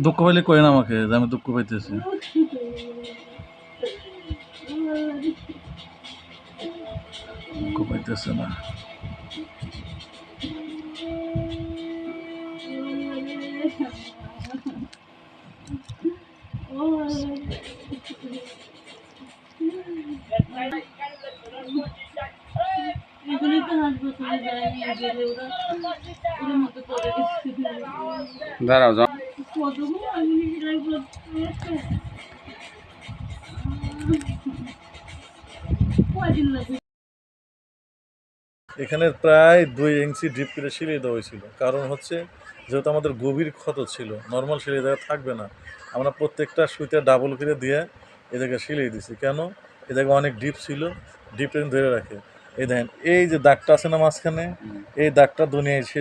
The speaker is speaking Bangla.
দুঃখ পাইলে কই না আমাকে যে আমি দুঃখ পাইতেছি। দুঃখ পাইতেছে না। দাঁড়াও যাও। এখানে প্রায় 2 ইঞ্চি ডিপ করে সিলিয়ে দেওয়া হয়েছিল, কারণ হচ্ছে যেহেতু আমাদের গভীর ক্ষত ছিল, নর্মাল সিলিয়ে দেওয়া থাকবে না, আমরা প্রত্যেকটা সুইতে ডাবল করে দিয়ে এদেরকে সিলিয়ে দিছি। কেন? এদেরকে অনেক ডিপ ছিল, ডিপ ধরে রাখে। এই দেখেন এই যে দাগটা আছে না মাঝখানে, এই দাগটা দুনিয়ায় সে